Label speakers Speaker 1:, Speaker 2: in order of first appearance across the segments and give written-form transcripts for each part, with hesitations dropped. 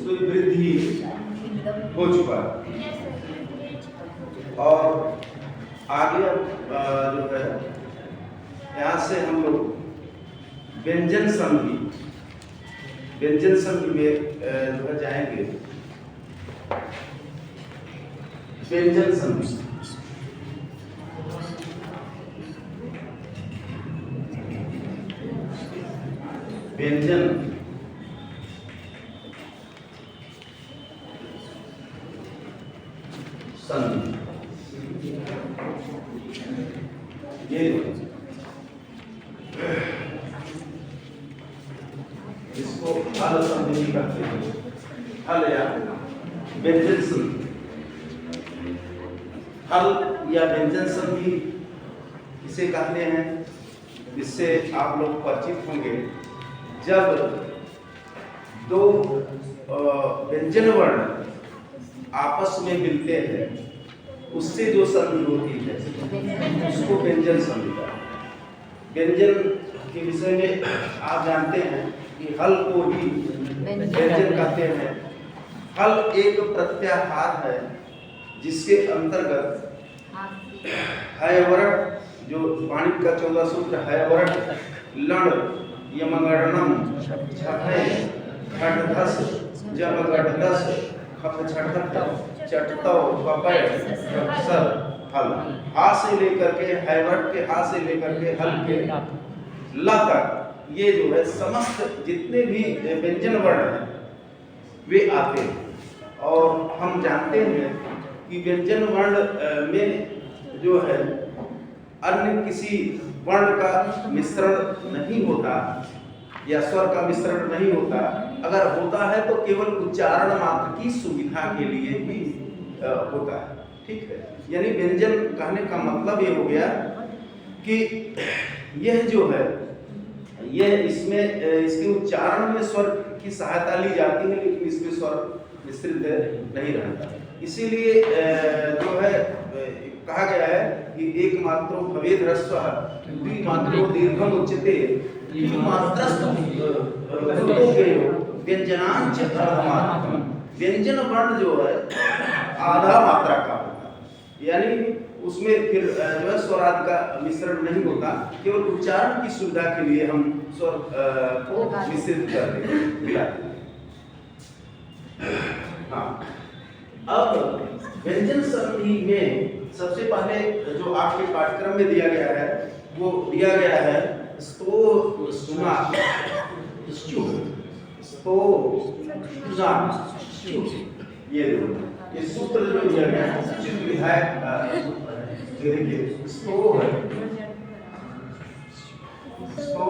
Speaker 1: उसमें वृद्धि हो चुका है। और आगे अब जो है यहाँ से हम लोग व्यंजन संधि में जो है जाएंगे। व्यंजन संधि व्यंजन संधि ये इसको हल संधि कहते हैं। हल या व्यंजन संधि, हल या व्यंजन संधि इसे कहते हैं। इससे आप लोग परिचित होंगे। जब दो व्यंजन वर्ण आपस में मिलते हैं उससे जो संधि होती है उसको व्यंजन संधि का। व्यंजन के विषय में आप जानते हैं कि हल को ही व्यंजन कहते हैं। हल एक प्रत्याहार है जिसके अंतर्गत हैवर्त, जो पाणिनि का 14 सूत्र हैवर्त, लण, यमगणनम, झपय, घटधस, जमगटदस, खपछटत, चटतौ, पपय, सर, हल। हा से लेकर के हैवर्त के हा से लेकर के हल के ल तक ये जो है समस्त जितने भी व्यंजन वर्ण हैं वे आते हैं। और हम जानते हैं कि व्यंजन वर्ण में जो है अन्य किसी वर्ण का मिश्रण नहीं होता या स्वर का मिश्रण नहीं होता। अगर होता है तो केवल उच्चारण मात्र की सुविधा के लिए ही होता है। ठीक है, यानी व्यंजन कहने का मतलब ये हो गया कि यह जो है यह इसमें इसके उच्चारण में स्वर की सहायता ली जाती है, लेकिन इसमें स्वर मिश्रित नहीं रहता। इसीलिए जो है कहा गया है कि एक मात्रो भवेद ह्रस्वः द्विमात्रो दीर्घम उच्यते व्यंजनांच अर्धमात्रम। व्यंजन वर्ण जो है आधा मात्रा का होता है, यानी उसमें फिर जो है स्वर आदि का मिश्रण नहीं होता। केवल उच्चारण की सुविधा के लिए हम स्वर को मिश्रित करते हैं। हाँ, अब व्यंजन संधि में सबसे पहले जो आपके पाठ्यक्रम में दिया गया है वो दिया गया है स्तो सुना स्टू, स्तो सुना स्टू। ये सूत्र जो दिया गया है चित्त विधायक देखिए स्तो है, स्तो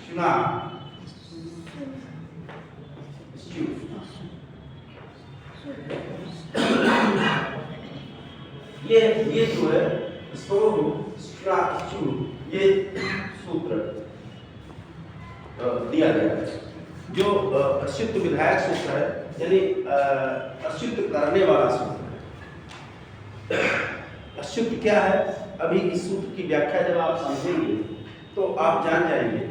Speaker 1: सुना स्टू। ये जो है ये सूत्र दिया गया है जो अच्युत विधायक सूत्र है, यानी अच्युत करने वाला सूत्र। अच्युत क्या है, अभी इस सूत्र की व्याख्या जब आप समझेंगे तो आप जान जाएंगे।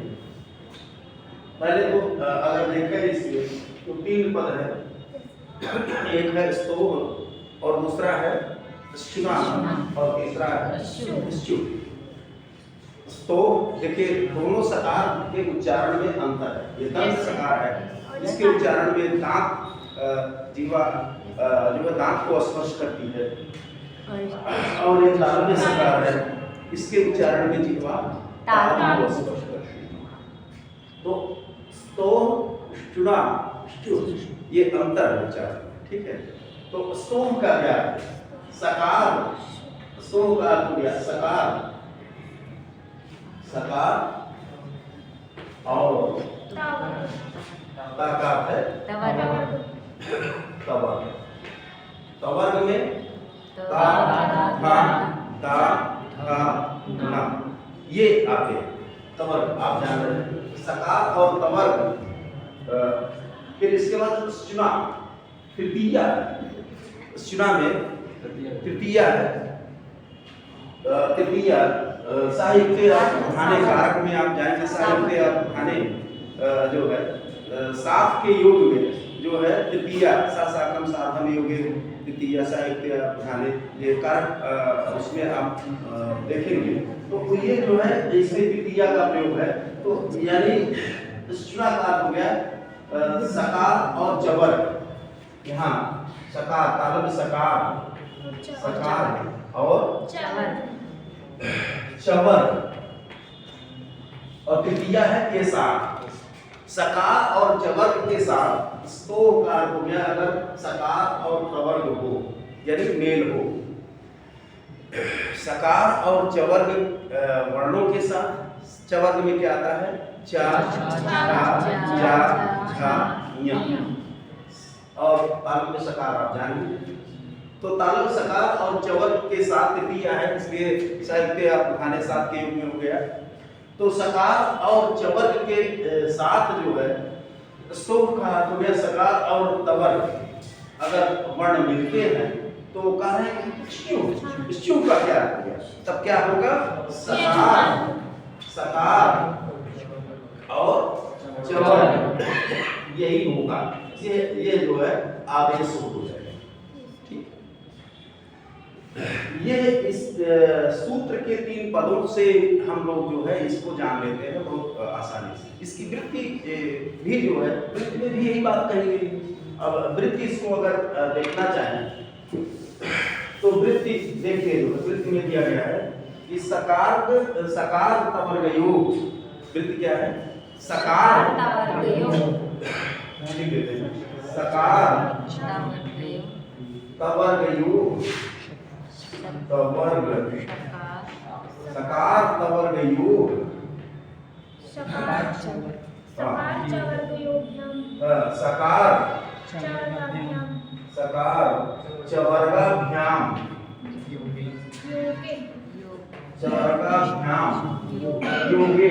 Speaker 1: पहले तो अगर देखें इसमें तो 3 पद है, एक है स्तोह और दूसरा है शुना और तीसरा है च्युत। तो देखिए दोनों सकार के उच्चारण में अंतर है। ये दंत सकार है, इसके उच्चारण में दांत जीवा जो दांत को स्पर्श करती है, और ये तालव्य सकार है, इसके उच्चारण में जीवा तालु को स्पर्श करती है। तो शुना च्युत ये अंतर है उच्चारण। ठीक है, तो स्तोम का क्या है, सकार, स्तोम का अर्थ हो गया सकार, सकार और ताकात है तवर्ग। तवर्ग में ता था ता था ना ये आते तवर्ग, आप जान रहे हैं। सकार और तवर्ग। फिर इसके बाद चुना तृतीया, चुना में तृतीया है। तृतीया साहित्य पढ़ाने कारक में आप जाएंगे, साहित्य पढ़ाने जो है सात के योग में जो है तृतीया सा साकम साधम योगे तृतीया साहित्य ध्यान ये कारण उसमें आप देखेंगे तो ये जो है इसमें तृतीया का प्रयोग है तो यानी का हो गया सकार और जबर यहाँ सकार तालब सकार और चवर और तृतीया है के साथ सकार और जबर के साथ स्तो का हो गया अगर सकार और तवर्ग हो यानी मेल हो सकार और चवर्ग वर्णों के साथ चवर्ग में क्या आता है चा जा झा ञ और तालुक में सकार आप जानिए तो तालुक सकार और चवर्ग के साथ तृतीया है इसलिए साहित्य आप खाने साथ के युग में हो गया तो सकार और चवर्ग के साथ जो है स्तोभ का हो गया सकार और तवर्ग अगर वर्ण मिलते हैं तो कह रहे हैं स्यू का क्या हो गया तब क्या होगा सकार और चवर्ग यही होगा ये जो है आदेश हो जाएगा ठीक ये इस सूत्र के 3 पदों से हम लोग जो है इसको जान लेते हैं बहुत आसानी से इसकी वृत्ति भी जो है वृत्ति में भी यही बात कही गई अब वृत्ति इसको अगर देखना चाहें तो वृत्ति देखिए जो वृत्ति में दिया गया है कि सकार तवर्ग योग वृत्ति क्या है सकार लिख देते हैं सकार तवर्ग योग तवर्ग सकार तवर्ग योग सकार चवर्गाभ्याम योगे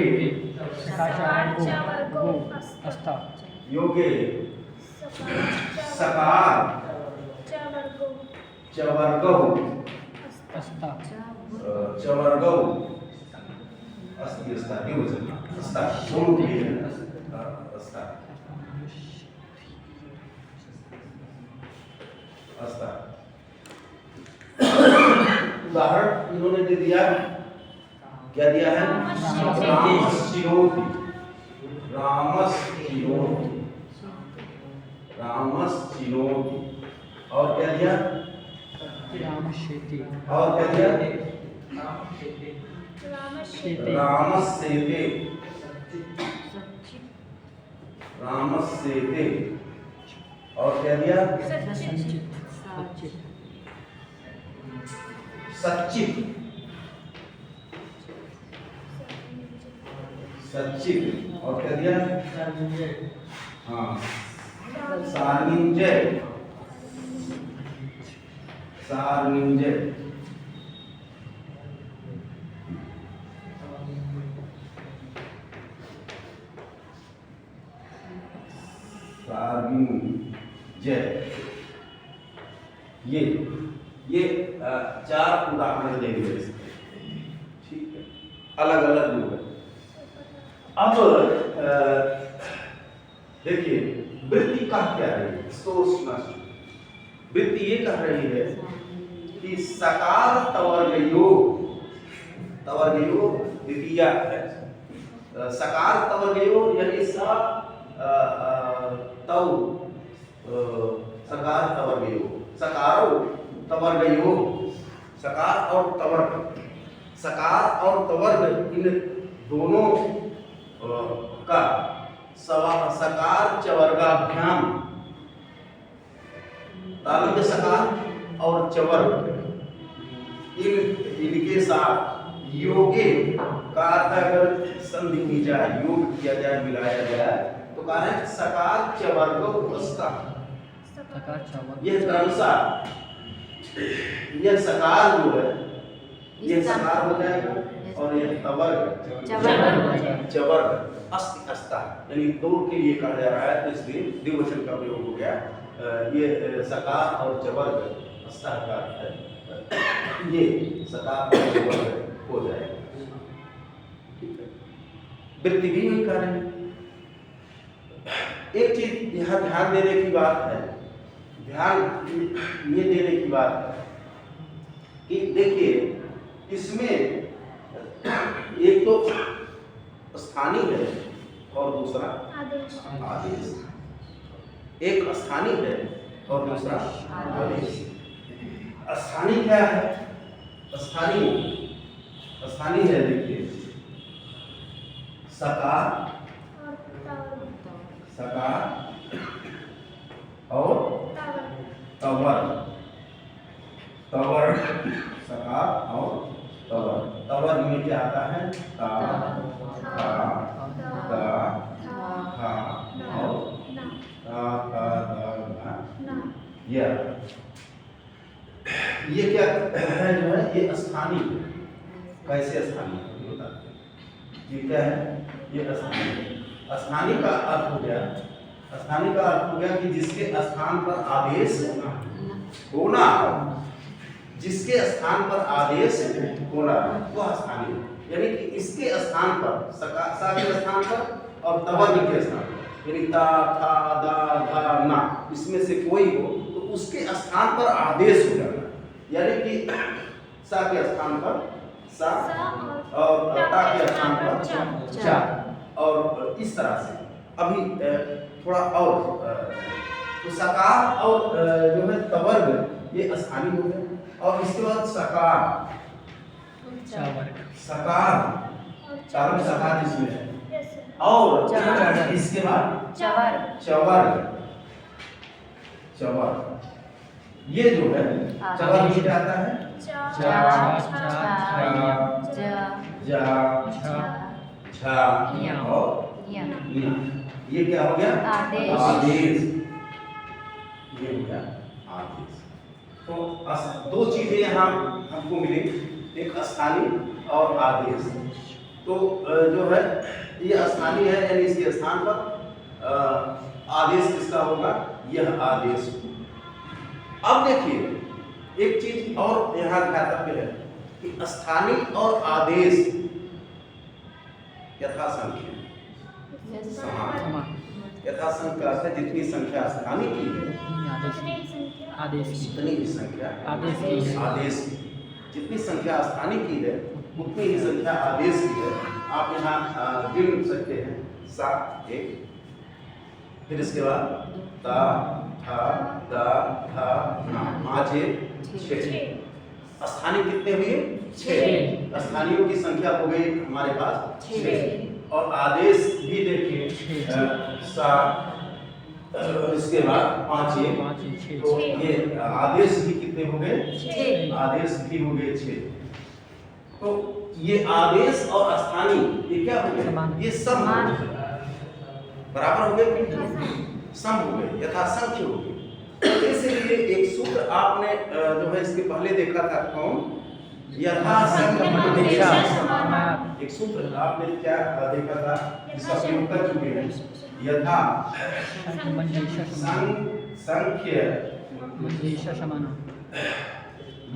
Speaker 1: योगे सकार चवर्गौ चवर्गौ अस्ति अस्ता दिवस अस्ता दोनों के अस्ता अस्ता उदाहरण इन्होंने दे दिया क्या दिया है रामश्चिनोति और क्या दिया और क्या दिया रामस्येते और क्या दिया सच्चित और क्या दिया हाँ सारनिंजय ये 4 उदाहरण देंगे ठीक है अलग अलग लोग अब देखिए वृत्ति का क्या है इसको सुना वृत्ति ये कह रही है कि सकार तवर्ग योग द्वितीया है सकार तवर्ग योग यानी सकार तवर्ग योग सकारो तवर्ग योग सकार और तवर्ग इन दोनों का सकार चवर्गाभ्याम तालुक सकार और चवर्ग इनके साथ योगे का अगर संधि की जाए योग किया जाए मिलाया जाए तो कहा है सकार चवर्ग ये क्रमशः यह सकार जो है ये सकार हो जाएगा और यह तवर्ग चवर्ग अस्ति अस्ता यानी दो के लिए कहा जा रहा है तो इसलिए द्विवचन का प्रयोग हो गया ये सकार और चवर्ग अस्ता का है ये सकार और चवर्ग हो जाएगा ठीक है वृत्ति भी यही कार्य है एक चीज यहाँ ध्यान देने की बात है, ध्यान ये देने की बात है कि देखिए इसमें एक तो स्थानीय है और दूसरा आदेश। एक स्थानीय है और दूसरा आदेश। स्थानीय क्या है? स्थानीय है, देखिए सकार और तवर। सकार और तवर में क्या आता है? ता, था, दा, था और ता, था, दा, ना। ये क्या है जो है? ये स्थानीय। कैसे स्थानीय बताते हैं? ये क्या है? ये स्थानीय का अर्थ हो गया, स्थानीय का अर्थ हो गया कि जिसके स्थान पर आदेश होना, जिसके स्थान पर आदेश होना वह स्थानीय। यानी कि इसके स्थान पर, सा के स्थान पर और तवर के स्थान पर, यानी ता, था, दा, धा, ना, इसमें से कोई हो तो उसके स्थान पर आदेश हो जाना। यानी कि सा के स्थान पर सा और ता के स्थान पर चा, और इस तरह से। अभी थोड़ा और तो सकार और जो है तवर्ग ये स्थानीय हो गए, और इसके बाद सकार, सकार इसमें है, और इसके बाद चवर। ये जो है चवर में क्या आता है? ये क्या हो गया? आदेश। ये हो गया आदेश। तो दो चीजें यहाँ हमको मिली, एक स्थानीय और आदेश। तो जो है ये स्थानीय है, यानी इसके स्थान पर आदेश किसका होगा? यह आदेश। अब देखिए एक चीज और यहाँ ध्यातव्य है कि स्थानीय और आदेश यथासंख्य समान। यथासंख्य का अर्थ है जितनी संख्या स्थानीय की है उतनी ही संख्या आदेश की। जितनी संख्या स्थानीय की है उतनी ही संख्या आदेश की है। आप यहाँ गिन सकते हैं 7, 1, फिर इसके बाद ता, था, दा, था, ना, 5, 6। स्थानीय कितने हुए? 6। स्थानीयों की संख्या हो गई हमारे पास 6। और आदेश भी देखिए 7, इसके बाद 5, 1, तो ये आदेश भी कितने हो गए? 6। आदेश भी हो गए 6। तो ये आदेश और स्थानीय ये क्या हो गए? ये सम बराबर हो गए, सम हो गए, यथासंख्य हो गए। इसलिए एक सूत्र आपने जो है इसके पहले देखा था, कौन? यथासंख्य। एक सूत्र आपने क्या देखा था जिसका प्रयोग कर चुके हैं? यथा संख्य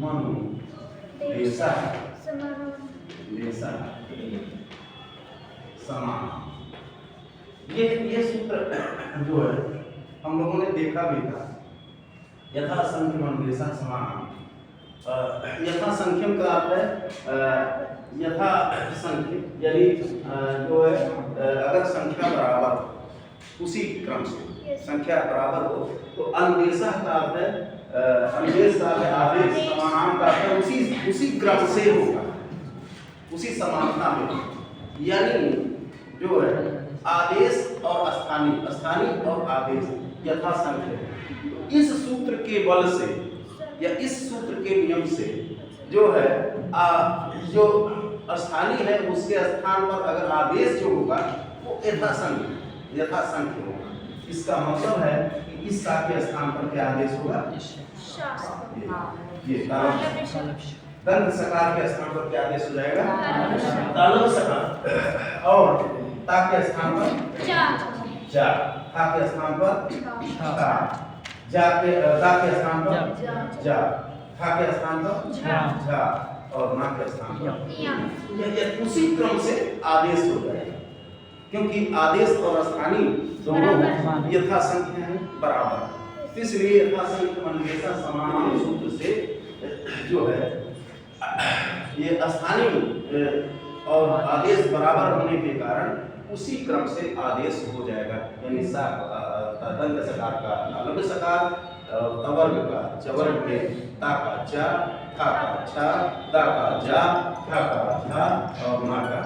Speaker 1: मनु देशा समान। ये सूत्र जो है हम लोगों ने देखा भी था। यथा संख्य मनुदेशा समान। यथा संख्यम का अर्थ है यथा संख्य, यानी जो है अगर संख्या बराबर उसी क्रम से संख्या बराबर हो तो अनुदेशा का अर्थ है अनुदेश का आदेश, समानांतर का अर्थ है उसी क्रम से होगा, उसी समानता में। यानी जो है आदेश और स्थानीय और आदेश यथासंख्य। इस सूत्र के बल से या इस सूत्र के नियम से जो है जो स्थानीय है उसके स्थान पर अगर आदेश जो होगा वो यथासंख्य होगा। इसका मतलब है कि इस सा के स्थान पर क्या आदेश होगा? ये दंत सकार के स्थान पर क्या आदेश हो जाएगा? तालब सकार। और ता के स्थान पर जा, था के स्थान पर था, जा के दा के स्थान पर जा, था के स्थान पर झा, और ना के स्थान पर। ये उसी क्रम से आदेश हो जाएगा। क्योंकि आदेश और स्थानीय दोनों यथासंख्य हैं, बराबर। इसलिए यथासंख्य मनवेशा समान सूत्र से जो है ये स्थानीय और आदेश बराबर होने के कारण उसी क्रम से आदेश हो जाएगा। यानी दंत सकार का अलग सकार, तवर्ग का चवर्ग में ता का चा, था का छा, दा का जा, था का झा और मा का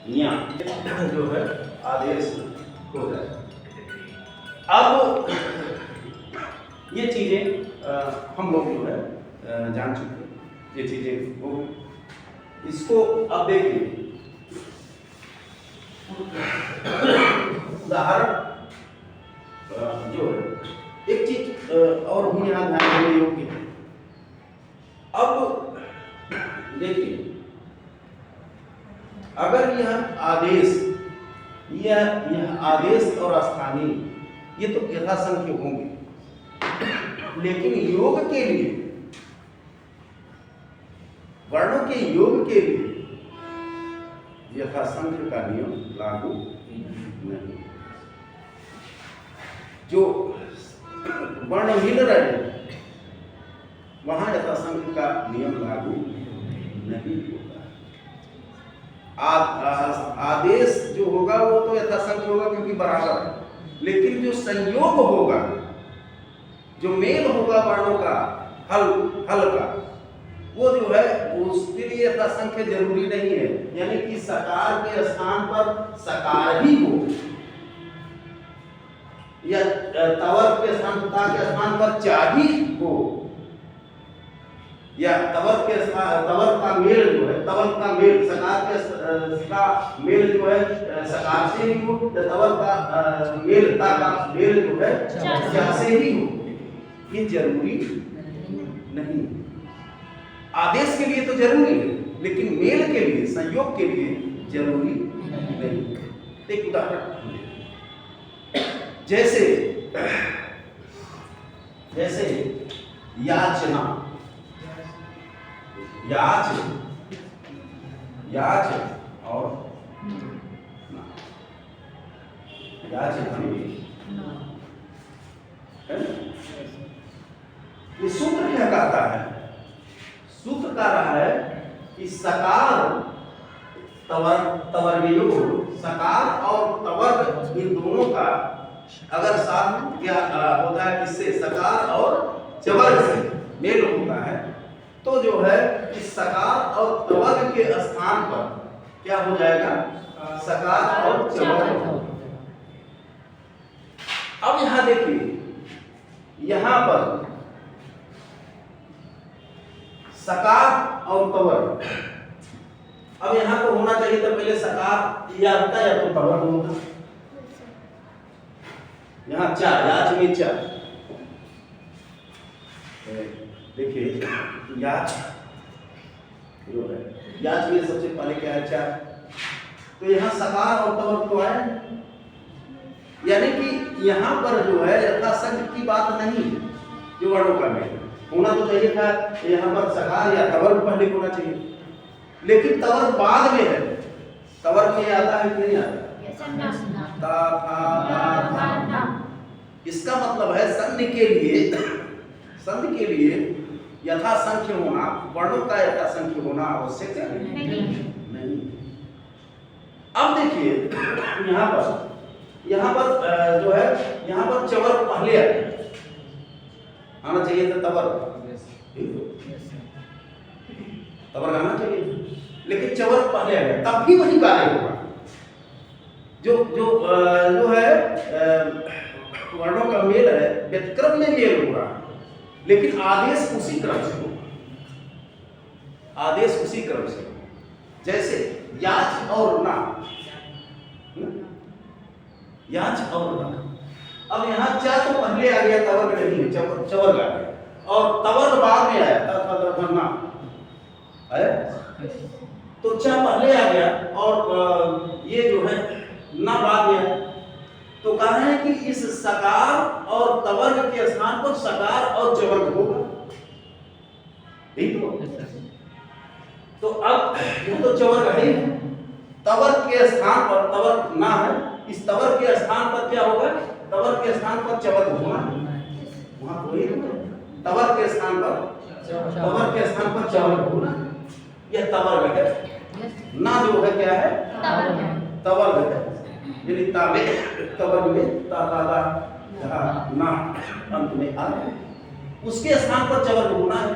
Speaker 1: न्या जो है आदेश हो जाएगा। अब ये चीजें हम लोग जो है जान चुके हैं, ये चीजें हो गई। इसको अब देखिए उदाहरण जो है एक चीज और भी यहाँ ध्यान देने योग्य है। अब देखिए अगर यह आदेश और स्थानीय ये तो यथासंख्य होंगे, लेकिन योग के लिए, वर्णों के योग के लिए यथासंख्य का नियम लागू नहीं। जो वर्ण मिल रहे हैं वहां यथासंख्य का नियम लागू नहीं होगा। आदेश जो होगा वो तो यथासंख्य होगा क्योंकि बराबर है, लेकिन जो संयोग होगा, जो मेल होगा वर्णों का हल का, वो जो है उसके लिए यथासंख्य जरूरी नहीं है। यानी कि सकार के स्थान पर सकार ही हो या तवर्ग के स्थान पर चा ही हो, या तवर्ग का मेल जो है, तवर्ग का मेल सकार का मेल जो है सकार से ही हो, या तवर्ग का मेल ता का मेल जो है चा से ही हो, ये जरूरी नहीं। आदेश के लिए तो जरूरी है, लेकिन मेल के लिए, संयोग के लिए जरूरी नहीं। एक उदाहरण जैसे याचना, याच और याच ये सूत्र क्या कहता है? सूत्र कह रहा है कि सकार तवर्ग, सकार और तवर्ग इन दोनों का अगर साथ क्या होता है, किससे? सकार और चवर्ग से मेल होता है, तो जो है इस सकार और तवर्ग के स्थान पर क्या हो जाएगा? सकार और चवर्ग। अब यहां देखिए, यहां पर सकार और तवर्ग, अब यहां तो होना चाहिए तो पहले सकार या होता या तो तवर्ग होता। यहां चा, याच में चा, देखिए याच जो है, याच में सबसे पहले क्या है? चा। तो यहां सकार और तवर्ग तो है, यानी कि यहां पर जो है यथासंख्य की बात नहीं, जो वर्णों का मेल होना तो चाहिए था, यहाँ पर सकार या तवर्ग पहले होना चाहिए, लेकिन तवर्ग बाद में है। तवर्ग में आता है कि नहीं आता? ता था ता। इसका मतलब है संधि के लिए यथासंख्य होना, वर्णों का यथासंख्य होना आवश्यक नहीं। अब देखिए यहाँ पर जो है, यहाँ पर चवर्ग पहले आना चाहिए था, तवर्ग आना चाहिए, लेकिन चवर्ग पहले आ गया, तब भी वही कार्य होगा। जो है वर्णों का मेल है, व्यतिक्रम में मेल होगा, लेकिन आदेश उसी क्रम से होगा। जैसे याच और ना, याच और ना। अब यहाँ चा तो पहले आ गया, तवर्ग नहीं, चवर्ग आ गया, और तवर्ग बाद में आया, है तो चा पहले आ गया और ये जो है ना बाद में आया। तो कहा है कि इस सकार और तवर्ग के स्थान पर सकार और चवर्ग होगा, ठीक हो। तो अब यह तो चवर्ग है, तवर के स्थान पर तवर ना है, इस तवर के स्थान पर क्या होगा? तवर के स्थान पर चवर होगा। वहां कोई तवर के स्थान पर चवर होगा। यह तवर है। ना जो है क्या है? तवर है। यानी तावे तवर में ताला ना अंत में आ उसके स्थान पर चवर होना है।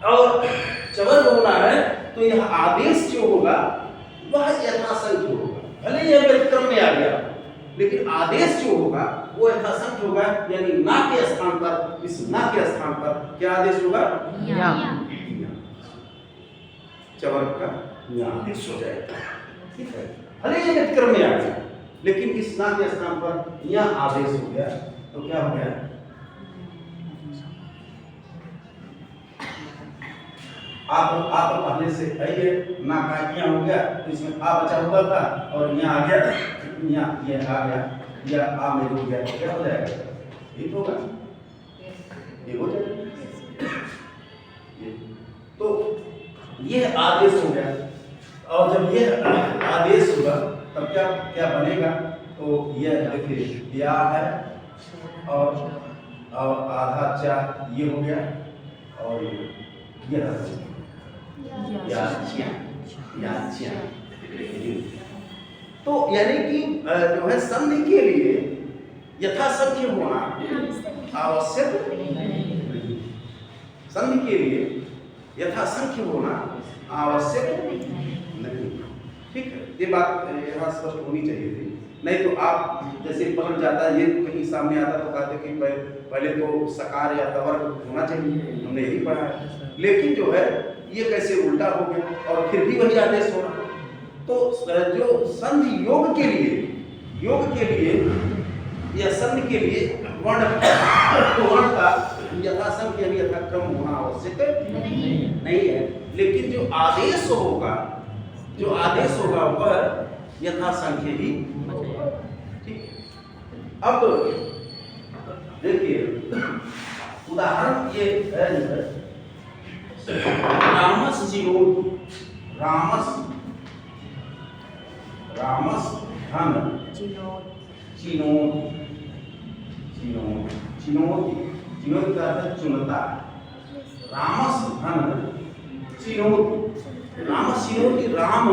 Speaker 1: और चवर होना है तो यह आदेश जो होगा वह यथासंख्य होगा। भले यह व्यतिक्रम में आ गया लेकिन आदेश जो होगा वो यथासंख्य होगा। यानी ना के स्थान पर, इस ना के स्थान पर क्या आदेश होगा? चवर का या आदेश हो जाएगा। ठीक है, भले यह व्यतिक्रम में आ गया लेकिन इस ना के स्थान पर यह आदेश हो गया तो क्या हो गया? आप पहले से आइए ना का यहाँ हो गया तो इसमें आ बचा हुआ था और यहाँ आ गया, यहाँ ये आ गया या आ में हो गया, क्या हो जाएगा? ये होगा, ये हो जाएगा। तो यह आदेश हो गया और जब यह आदेश होगा तब क्या क्या बनेगा? तो यह देखिए या है और आधा चा ये हो गया और यह तो यानी कि जो है संधि के लिए यथासंख्य होना आवश्यक नहीं। संधि के लिए यथासंख्य होना आवश्यक नहीं। ठीक है, ये बात यहाँ स्पष्ट होनी चाहिए थी। नहीं तो आप जैसे पलट जाता है, ये कहीं सामने आता तो कहते कि पहले तो सकार या तवर होना चाहिए, हमने यही पढ़ा है। लेकिन जो है ये कैसे उल्टा हो गया और फिर भी वही आदेश हो रहा। तो जो संधि योग के लिए या संधि के लिए वर्ण का यथासंख्य यथाक्रम होना आवश्यक नहीं है। लेकिन जो आदेश होगा वह यथासंख्य ही होगा। ठीक है, अब देखिए उदाहरण ये है रामस धन चिनोती का अर्थ चुनता। रामस धन चिनोती, रामस चिनोती, राम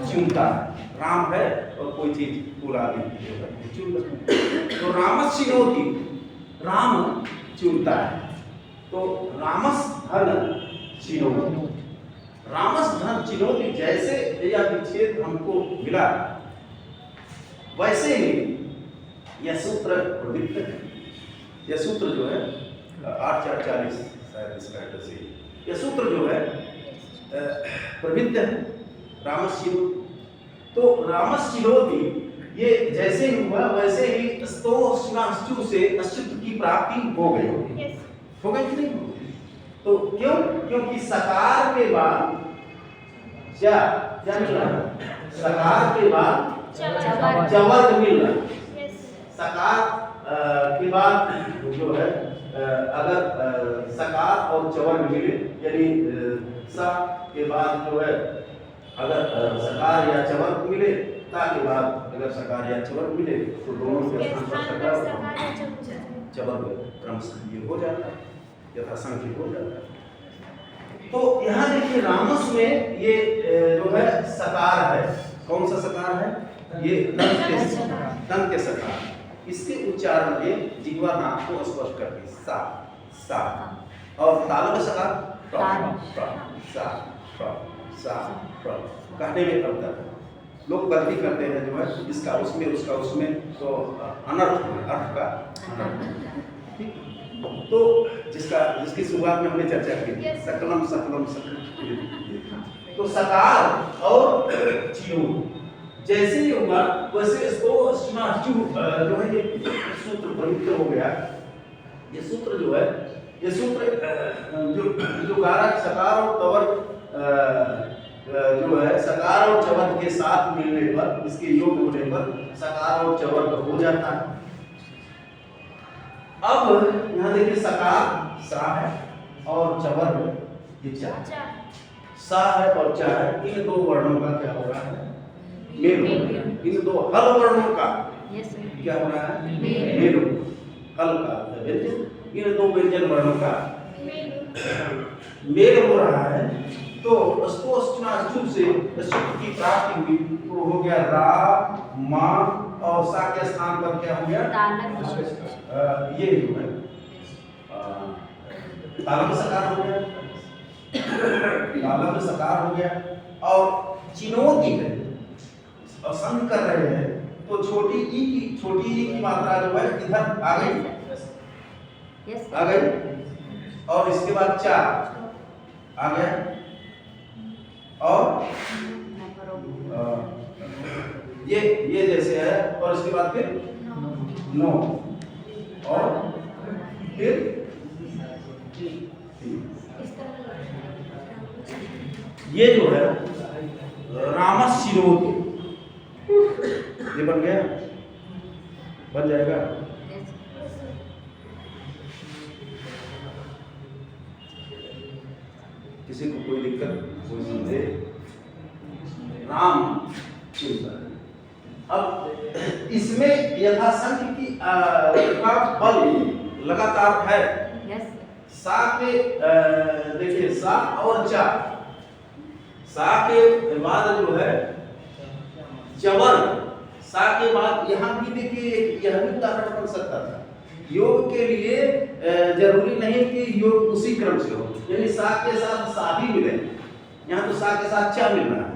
Speaker 1: चुनता। राम है और कोई चीज पूरा तो रामस चिनोती, राम चुनता है। तो रामस धन चिनोती, रामस धन चिनोती, जैसे यह विच्छेद हमको मिला वैसे ही यह सूत्र प्रवृत्त है। यह सूत्र जो है 8-4-40 शायद इसका एड्रेस है। यह सूत्र जो है प्रवृत्त है रामस चिनोती। तो रामस चिनोती ये जैसे ही हुआ वैसे ही स्तोष्णाश्चु से अस्तित्व की प्राप्ति हो गई कि नहीं? तो क्यों? क्योंकि सकार के बाद क्या मिल रहा है? सकार के बाद चवर्ग मिल रहा है। सकार के बाद जो है अगर सकार और चवर्ग मिले, यानी सा के बाद जो है अगर सकार या चवर्ग मिले, ता के बाद अगर सकार या चवर्ग मिले तो दोनों के स्थान पर सकार चवर्ग क्रमशः ये हो जाता है, यथासंख्य हो जाता है। तो यहाँ देखिए रामस में ये जो है सकार है। कौन सा सकार है? ये दंत के सकार। इसके उच्चारण में जिह्वा नाक को स्पष्ट करती सा सा, और तालव्य सकार सा कहने में अंतर है। लोग गलती करते हैं जो है इसका उसमें उसका उसमें, तो अनर्थ अर्थ का ठीक। तो जिसकी शुरुआत में हमने चर्चा की सकलम सकलम सकलम। तो सकार और चियो जैसे ही होगा वैसे इसको जो है ये सूत्र प्रयुक्त हो गया। ये सूत्र जो है ये सूत्र जो कारक सकार और तवर जो है सकार और चवर्ग के साथ मिलने पर, इसके योग होने पर सकार और चवर्ग हो जाता है। अब यहाँ देखिए सकार सा है और चवर्ग ये चा। सा है और चा है, इन दो वर्णों का क्या हो रहा है? मेल हो रहा है। इन दो हल वर्णों का क्या हो रहा है? मेल। हल का व्यंजन, इन दो व्यंजन वर्णों का मेल हो रहा है। तो स्पष्ट से सूत्र की प्राप्ति हुई, तो हो गया रा, मा और सा के स्थान पर क्या हो गया? ये जो है तालव्य सकार हो गया, तालव्य सकार हो गया। और चिनोती है और संग कर रहे हैं, तो छोटी ई की मात्रा जो है इधर आ गई, आ गई। और इसके बाद चार आ गया, और ये जैसे है, और इसके बाद फिर 9 और फिर ये जो है रामशिरोति, ये बन गया, बन जाएगा। किसी को कोई दिक्कत, कोई समझे? राम। अब इसमें यथासंख्य की बल लगातार है। सा के देखिए, सा और चा, सा के बाद जो है चवर, सा के बाद यहाँ भी देखिए, यह भी उदाहरण बन सकता था। योग के लिए जरूरी नहीं कि योग उसी क्रम से हो, यानी सा के साथ सा भी मिले, यहाँ तो सा के साथ चा मिल रहा है।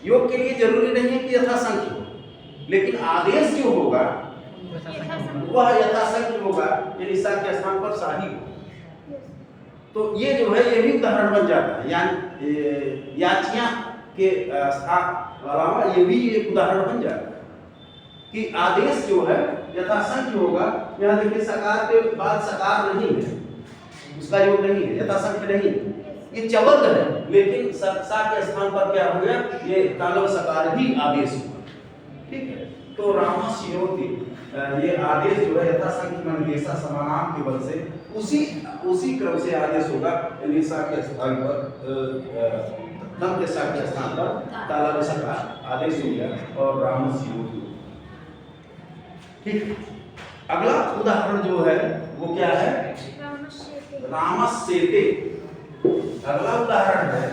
Speaker 1: योग के लिए जरूरी नहीं है कि यथासंख्य हो, लेकिन आदेश जो होगा वह यथासंख्य होगा, यानी सा के स्थान पर सा ही हो। तो ये जो है, ये भी उदाहरण बन जाता है, यानी याचियां के स्थान अलावा ये भी एक उदाहरण बन जाता है कि आदेश जो है यथासंख्य होगा। यहाँ देखिए, सकार के बाद सकार नहीं है, उसका योग नहीं है, यथासंख्य नहीं है, ये चवर्ग है, लेकिन सा के स्थान पर क्या हो गया? ये तालव्य सकार ही आदेश हुआ। ठीक है, तो रामशिरोति, ये आदेश जो है यथासंख्य मनगेसा समानाम के बल से उसी क्रम से आदेश होगा, यानी सा के स्थान पर दम के सा के स्थान पर तालव्य सकार आदेश हो गया और रामशिरोति। ठीक, अगला उदाहरण जो है वो क्या है? रामस्येते। अगला उदाहरण है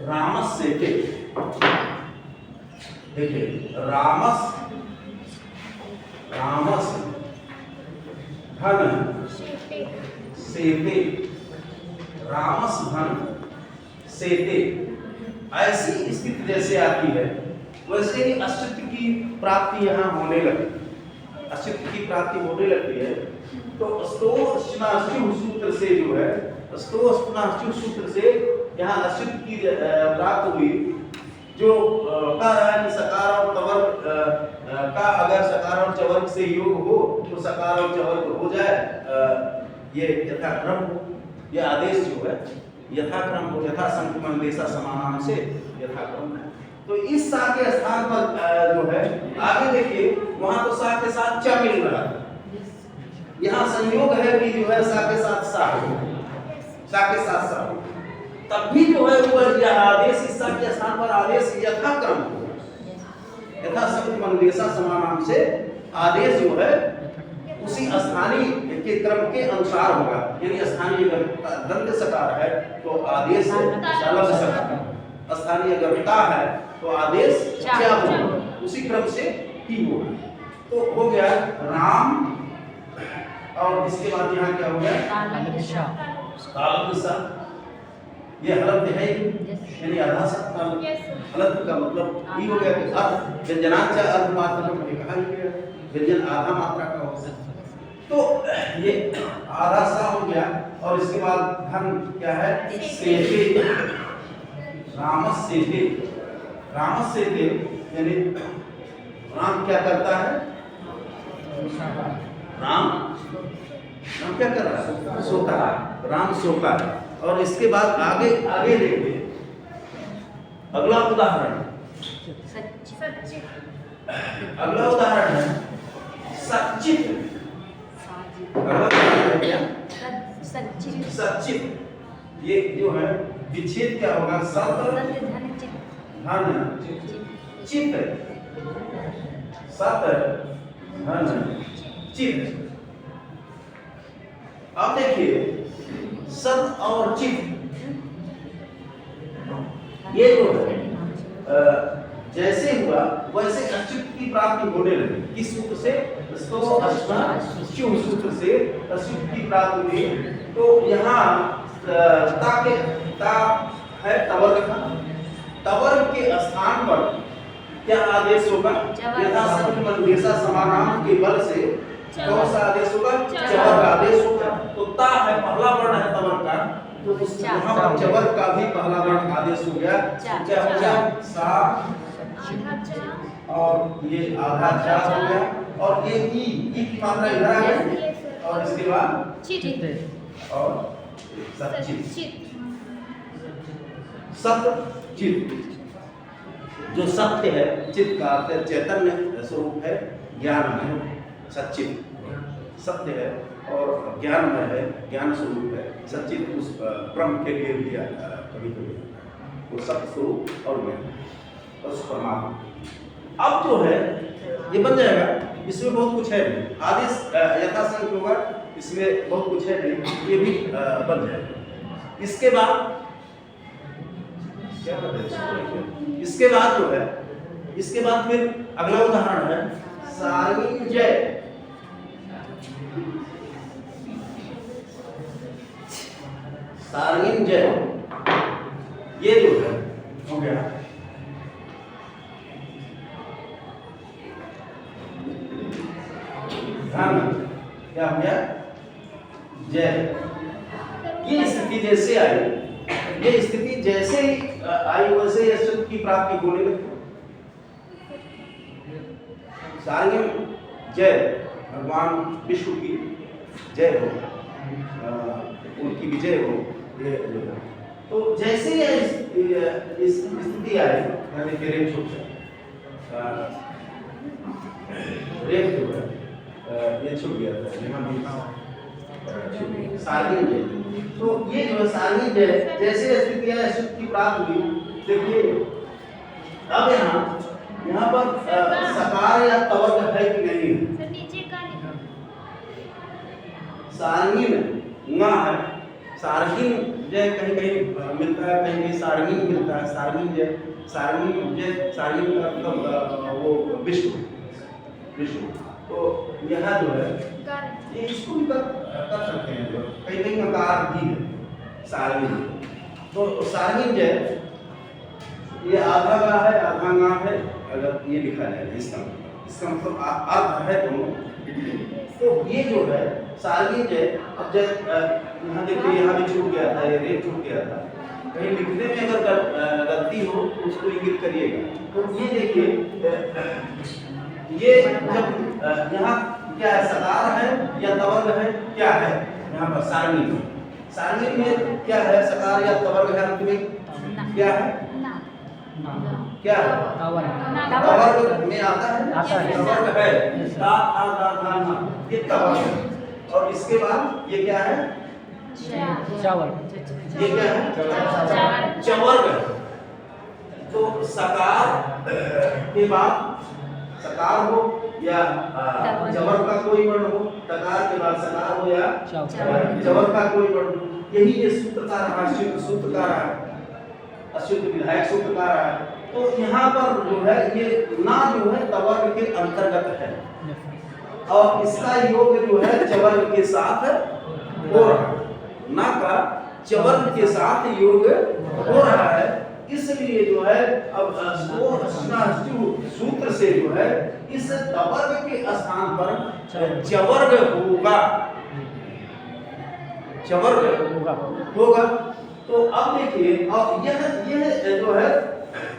Speaker 1: रामस्येते। देखिए, रामस धन सेते, रामस धन सेते, ऐसी स्थिति जैसे आती है वैसे ही अस्तित्व की प्राप्ति यहाँ होने लगती, अस्तित्व की प्राप्ति होने लगती है। तो स्तोष्णाश्चु सूत्र से जो है, स्तोष्णाश्चु सूत्र से यहाँ अस्तित्व की प्राप्त हुई, जो कह रहा है कि सकार और तवर्ग का अगर सकार और चवर्ग से योग हो तो सकार और चवर्ग हो जाए, ये यथाक्रम हो। ये आदेश जो है यथाक्रम हो, यथासंख्य मनगेसा समानाम से यथाक्रम है। तो इस सा के स्थान पर जो है, आगे देखिए, वहां तो सा के साथ चा मिल रहा है, यहाँ संयोग है कि जो है सा के साथ सा हो, सा के साथ सा हो, तब भी जो है वो यह आदेश इस सा के स्थान पर आदेश यथाक्रम हो, यथासंख्य मनगेसा समानाम से आदेश जो है उसी स्थानीय के क्रम के अनुसार होगा। यानी स्थानीय अगर दंत सकार है तो आदेश तालव्य सकार, स्थानीय अगर ता है तो आदेश क्या होगा, उसी क्रम से ही होगा। तो हो गया राम, और इसके बाद यहाँ क्या हो गया? तालव्य सा। ये हलंत है, यानी आधा सा हलंत का मतलब ये हो गया कि अर्थ व्यंजनांश अर्थ मात्रा में कहा गया, व्यंजन आधा मात्रा का हो सकता। तो ये आधा सा हो गया, और इसके बाद धन क्या है? सेते, रामस्येते। रामस्येते यानी राम क्या करता है? राम क्या कर रहा है? सोता है, राम सोता है। और इसके बाद आगे देखिए, अगला उदाहरण, अगला उदाहरण है सच्चित। अगला उदाहरण है क्या? सच्चित। ये जो है विच्छेद क्या होगा? सत धन चित, सत धन चित। अब देखिए सत और चित ये जो है जैसे हुआ वैसे अच्युत की प्राप्ति होने लगी। किस सूत्र से? सूत्र से अच्युत की प्राप्ति हुई। तो यहाँ ता है तवर्ग का, तवर्ग के स्थान पर क्या आदेश होगा? यथा संख्य मंदेशा समानाम के बल से कौन सा आदेश होगा? चवर्ग आदेश होगा। तो ता है पहला वर्ण है तवर्ग का, तो यहाँ पर चवर्ग का भी पहला वर्ण आदेश हो गया। क्या हो गया? सा और ये आधा चा हो गया, और ये ई की मात्रा इधर आ गई, और इसके बाद चित और सचित। सत्य चित, जो सत्य है, चित का अर्थ चैतन्य स्वरूप है, ज्ञानमय सच्चित सत्य है और ज्ञानमय है, ज्ञान स्वरूप है। सच्चित उस ब्रह्म के लिए भी कभी कभी वो सत्य स्वरूप और ज्ञान उस परमात्मा। अब जो है ये बन जाएगा, इसमें बहुत कुछ है नहीं, आदेश यथासंख्य होगा, इसमें बहुत कुछ है नहीं, ये भी बन जाएगा। इसके बाद क्या इसके बाद जो है, इसके बाद फिर अगला उदाहरण है सार्वजय। सार्वजय ये जो है हो गया क्या हो गया? जय। ये स्थिति जैसे आई, ये स्थिति जैसे ही आई वैसे ही अच्युत की प्राप्ति होने लगी। सार्वजय जय, भगवान विष्णु की जय हो, उनकी विजय हो। ये तो जैसे ही इस स्थिति आई, यानी कि रेप छूट रेप जो है ये छूट गया था, यहाँ भी सार्वजय। तो ये जो सार्वजय जैसे स्थिति है अच्युत की प्राप्ति हुई। देखिए अब यहाँ पर सकार या तवर्ग है कि नहीं? सार्वजय ंगा है, सार्वजय जय कहीं कहीं मिलता है, कहीं कहीं सार्वजय मिलता है। सार्वजय सार्वजय सार्वजय का मतलब वो विष्णु विष्णु। तो यहाँ जो है ये इसको भी कर सकते हैं, जो कहीं कहीं आकार भी है सार्वजय। तो सार्वजय ये आधा गा है, आधा गा है, अगर ये लिखा जाए इसका मतलब अर्थ है दोनों। तो ये जो है सार्वजय, अब जब यहाँ देखिए यहाँ भी छूट गया था, ये रेप छूट गया था, कहीं लिखने में अगर गलती हो तो उसको इंगित करिएगा। तो ये देखिए ये जब यहाँ क्या है, सकार है या तवर्ग है, क्या है यहाँ पर सारणी में क्या है, सकार या तवर्ग है, अंत में क्या है, क्या है तवर्ग में आता है, तवर्ग है ता आ दा धा ना, ये तवर्ग। और इसके बाद ये क्या है, चावल, ये क्या है, चवर्ग। तो सकार के बाद सकार हो या चवर्ग का कोई वर्ण हो, तकार के बाद सकार हो या चवर्ग का कोई वर्ण हो, यही ये सूत्र का रहा, सूत्र का रहा, अशुद्ध विधायक सूत्र का रहा है। तो यहाँ पर जो है ये ना जो है तवर्ग के अंतर्गत है, और इसका योग जो है चवर्ग के साथ हो रहा है, ना का चवर्ग के साथ योग हो रहा है। इसलिए जो है अब सूत्र से जो है इस तवर्ग के स्थान पर चवर्ग होगा, चवर्ग होगा। तो अब देखिए, और यह जो है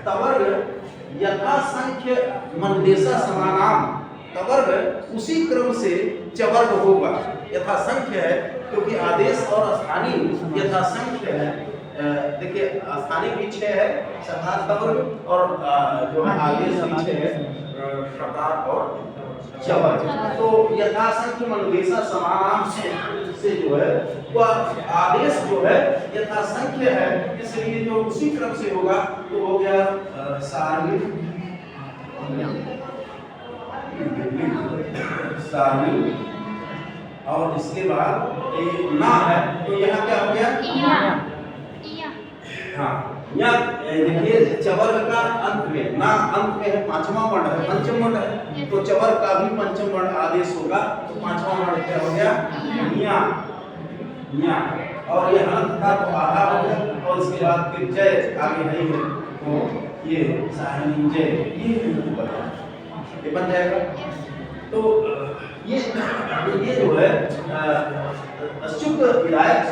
Speaker 1: तवर्ग यथासंख्य मंदेशा समानाम, तवर्ग उसी क्रम से चवर्ग होगा। यथासंख्य है क्योंकि आदेश और स्थानीय यथासंख्य है। देखिए स्थानीय भी 6 है, सकार तवर्ग, और जो है आदेश भी 6 है, सकार और चवर। तो यथासंख्य मनुदेशा समानाम से जो है वह आदेश जो है यथासंख्य है, इसलिए जो उसी क्रम से होगा तो हो गया सारणी, सारणी। और इसके बाद ये ना है तो यहाँ क्या हो गया? हाँ, यहाँ देखिए चवर का अंत में ना, अंत में है पांचवा वर्ण है, पंचम वर्ण है, तो चवर का भी पंचम वर्ण आदेश होगा तो पांचवा वर्ण क्या हो गया? न्या, न्या। और ये अंत था तो आधा हो गया, और इसके बाद फिर जय आगे नहीं है तो ये सारणी जय, ये बन जाएगा। तो ये जो है अच्युत विधायक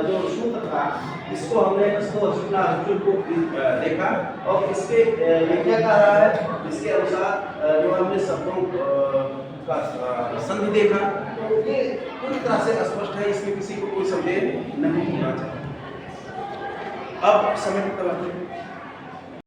Speaker 1: जो सूत्र था, इसको हमने इसको अच्युत को देखा और इसके ये क्या कह रहा है, इसके अनुसार जो हमने शब्दों का संधि देखा तो ये पूरी तरह से स्पष्ट है, इसमें किसी को कोई संदेह नहीं होना चाहिए। अब समय की